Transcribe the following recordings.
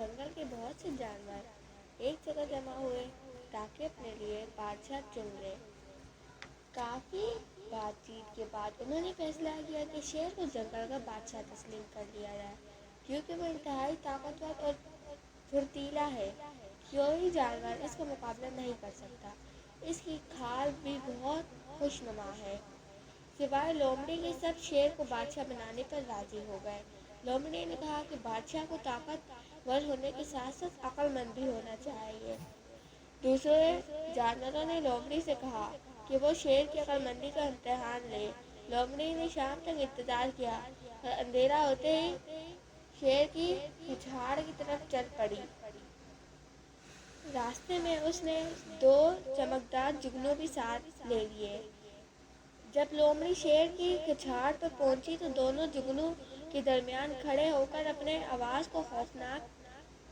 जंगल के बहुत से जानवर एक जगह जमा हुए ताकि अपने लिए बादशाह चुन लें। काफ़ी बातचीत के बाद उन्होंने फैसला किया कि शेर को जंगल का बादशाह तस्लीम कर लिया जाए, क्योंकि वो इंतहाई ताकतवर और फुर्तीला है। कोई जानवर इसका मुकाबला नहीं कर सकता। इसकी खाल भी बहुत खुशनुमा है। सिवाय लोमड़ी के सब शेर को बादशाह बनाने पर राजी हो गए। लोमड़ी ने कहा कि बादशाह को ताकतवर होने के साथ साथ अक्लमंद भी होना चाहिए। दूसरे जानवरों ने लोमड़ी से कहा कि वो शेर की अक्लमंदी का इम्तिहान ले। लोमड़ी ने शाम तक इंतजार किया और अंधेरा होते ही शेर की झाड़ की तरफ चल पड़ी। रास्ते में उसने 2 चमकदार जुगनू भी साथ ले लिए। जब लोमड़ी शेर की कछाड़ पर पहुंची तो दोनों जुगनू के दरमियान खड़े होकर अपने आवाज़ को खौफनाक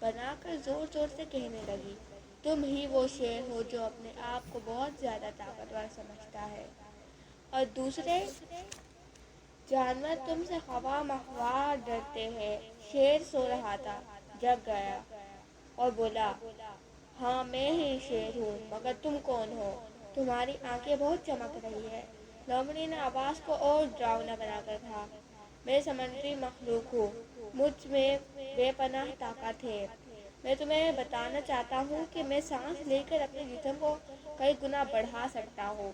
बनाकर ज़ोर ज़ोर से कहने लगी, तुम ही वो शेर हो जो अपने आप को बहुत ज़्यादा ताकतवर समझता है, और दूसरे जानवर तुमसे खवा मखवा डरते हैं। शेर सो रहा था, जग गया और बोला, हाँ मैं ही शेर हूँ, मगर तुम कौन हो? तुम्हारी आंखें बहुत चमक रही है। लोमड़ी ने आवाज़ को और डरावना बनाकर कहा, मैं समुद्री मखलूक हूँ, मुझ में बेपनाह ताकत है। मैं तुम्हें बताना चाहता हूँ कि मैं सांस लेकर अपने जिस्म को कई गुना बढ़ा सकता हूँ।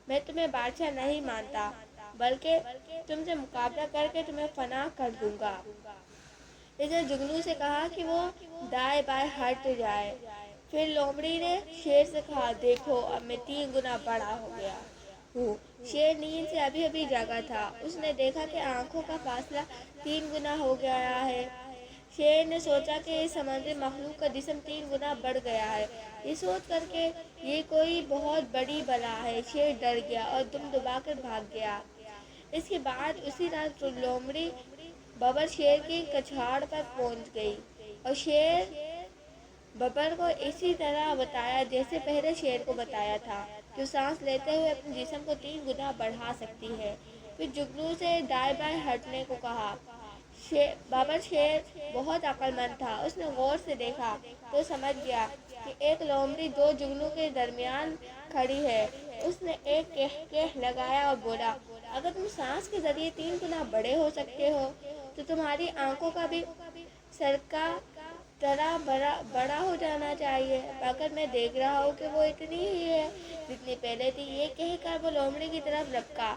मैं तुम्हें बादशाह नहीं मानता, बल्कि तुमसे मुकाबला करके तुम्हें फना कर दूंगा। इसने जुगनू से कहा कि वो दाएं बाएं हट जाए। फिर लोमड़ी ने शेर से कहा, देखो अब मैं 3 गुना बड़ा हो गया हूँ। शेर नींद से अभी अभी जागा था। उसने देखा कि आंखों का फासला 3 गुना हो गया है। शेर ने सोचा कि इस समुद्री मखलूक का जिस्म 3 गुना बढ़ गया है। ये सोच करके ये कोई बहुत बड़ी बला है। शेर डर गया और दुम दबाकर भाग गया। इसके बाद उसी रात लोमड़ी बबर शेर की कछाड़ पर पहुंच गई और शेर बबर को इसी तरह बताया जैसे पहले शेर को बताया था कि सांस लेते हुए अपने जिस्म को 3 गुना बढ़ा सकती है। फिर जुगनू से दाएं बाएं हटने को कहा। बबर शेर बहुत अक्लमंद था। उसने गौर से देखा तो समझ गया कि एक लोमड़ी 2 जुगनू के दरमियान खड़ी है। उसने एक कह लगाया और बोला, अगर तुम सांस के जरिए 3 गुना बड़े हो सकते हो तो तुम्हारी आंखों का भी सरका तरह बड़ा हो जाना चाहिए, मगर मैं देख रहा हूँ कि वो इतनी ही है जितनी पहले थी। ये कहकर वो लोमड़ी की तरफ लपका।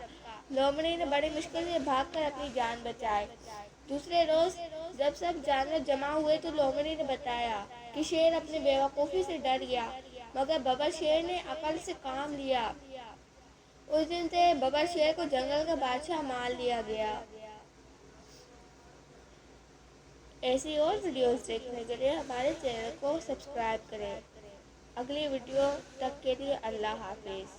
लोमड़ी ने बड़ी मुश्किल से भागकर अपनी जान बचाई। दूसरे रोज जब सब जानवर जमा हुए तो लोमड़ी ने बताया कि शेर अपनी बेवकूफ़ी से डर गया, मगर बबर शेर ने अकल से काम लिया। उस दिन से बबर शेर को जंगल का बादशाह मान लिया गया। ऐसी और वीडियोस देखने के लिए हमारे चैनल को सब्सक्राइब करें। अगली वीडियो तक के लिए अल्लाह हाफिज़।